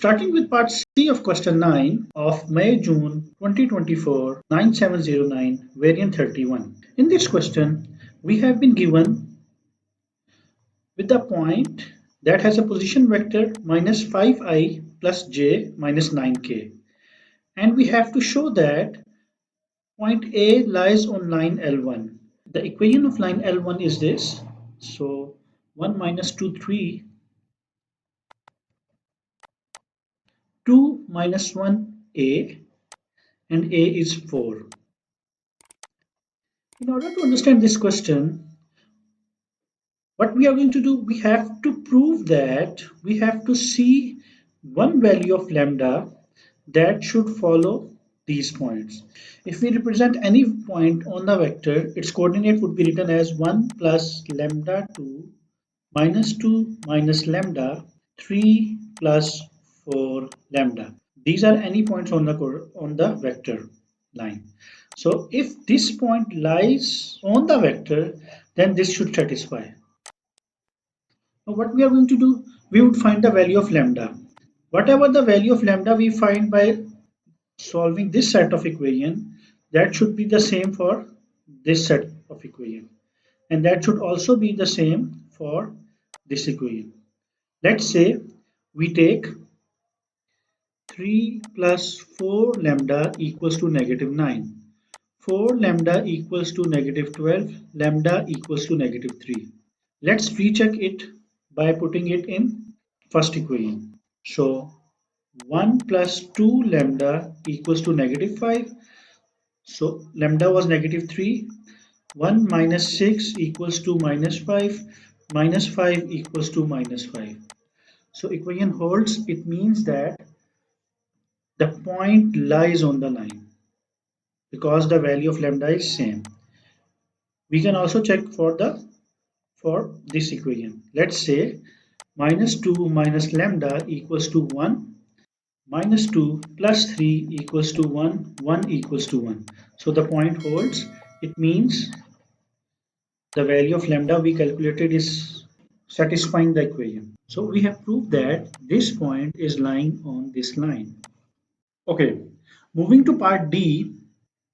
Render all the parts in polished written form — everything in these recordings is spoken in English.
Starting with part C of question 9 of May-June 2024, 9709, variant 31. In this question, we have been given with a point that has a position vector minus 5i plus j minus 9k. And we have to show that point A lies on line L1. The equation of line L1 is this. So 1 minus 2, 3, 2 minus 1, A, and A is 4. In order to understand this question, what we are going to do, we have to prove that we have to see one value of lambda that should follow these points. If we represent any point on the vector, its coordinate would be written as 1 plus lambda 2 minus 2 minus lambda 3 plus 4 lambda. These are any points on the vector line. So if this point lies on the vector, then this should satisfy. Now what we are going to do, we would find the value of lambda. Whatever the value of lambda we find by solving this set of equation, that should be the same for this set of equation. And that should also be the same for this equation. Let's say we take 3 plus 4 lambda equals to negative 9. 4 lambda equals to negative 12. Lambda equals to negative 3. Let's recheck it by putting it in first equation. So 1 plus 2 lambda equals to negative 5. So lambda was negative 3. 1 minus 6 equals to minus 5. Minus 5 equals to minus 5. So equation holds. It means that the point lies on the line because the value of lambda is same. We can also check for this equation. Let's say minus 2 minus lambda equals to 1. Minus 2 plus 3 equals to 1. 1 equals to 1. So the point holds. It means the value of lambda we calculated is satisfying the equation. So we have proved that this point is lying on this line. Okay, moving to part D,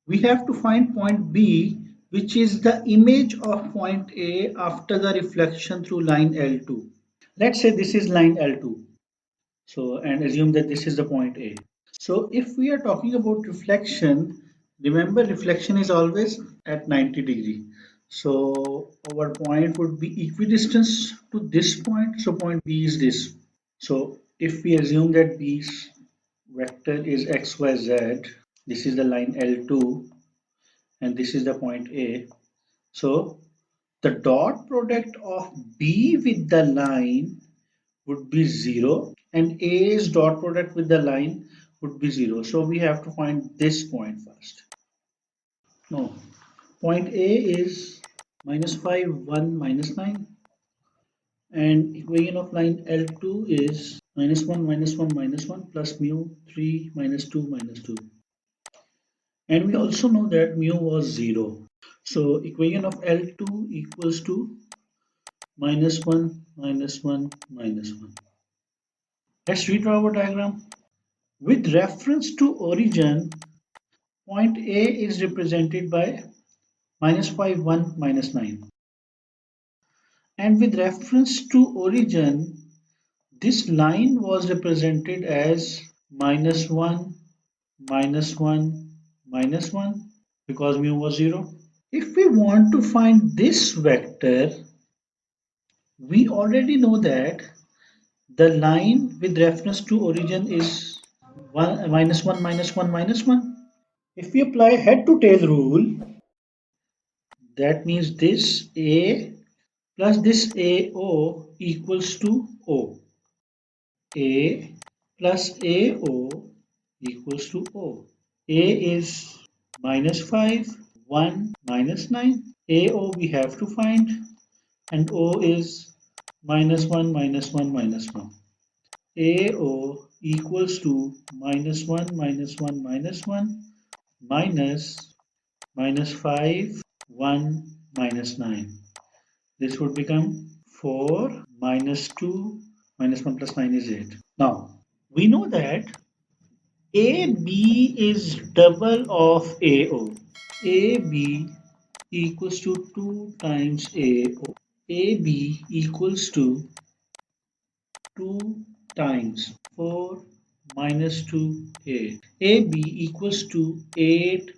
we have to find point B, which is the image of point A after the reflection through line L2. Let's say this is line L2. So, and assume that this is the point A. So if we are talking about reflection, remember reflection is always at 90 degree. So our point would be equidistant to this point. So point B is this. So if we assume that B's vector is xyz, this is the line L2 and this is the point A. So the dot product of B with the line would be 0 and A's dot product with the line would be 0. So we have to find this point first. No, point A is minus 5, 1, minus 9. And equation of line L2 is minus 1, minus 1, minus 1 plus mu 3, minus 2, minus 2. And we also know that mu was 0. So equation of L2 equals to minus 1, minus 1, minus 1. Let's redraw our diagram. With reference to origin, point A is represented by minus 5, 1, minus 9. And with reference to origin, this line was represented as minus 1, minus 1, minus 1 because mu was 0. If we want to find this vector, we already know that the line with reference to origin is 1, minus 1, minus 1, minus 1. If we apply head to tail rule, that means this A plus this AO equals to O. A plus AO equals to O. A is minus 5, 1, minus 9. AO we have to find and O is minus 1, minus 1, minus 1. AO equals to minus 1, minus 1, minus 1 minus minus 5, 1, minus 9. This would become 4 minus 2 minus 1 plus 9 is 8. Now, We know that AB is double of AO. AB equals to 2 times AO. AB equals to 2 times 4 minus 2, 8. AB equals to 8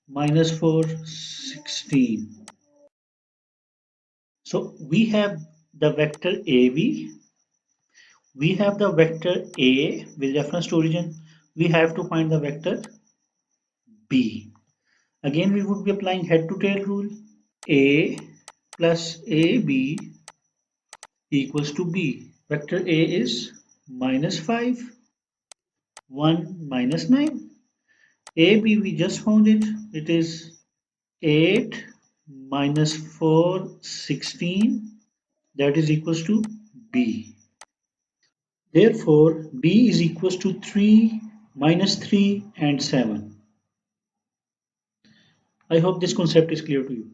minus 4, 16. So we have the vector AB, we have the vector A with reference to origin, we have to find the vector B. Again, we would be applying head to tail rule. A plus AB equals to B. Vector A is minus 5, 1 minus 9. AB we just found it. It is 8 minus 4, 16. That is equals to B. Therefore, B is equals to 3 minus 3 and 7. I hope this concept is clear to you.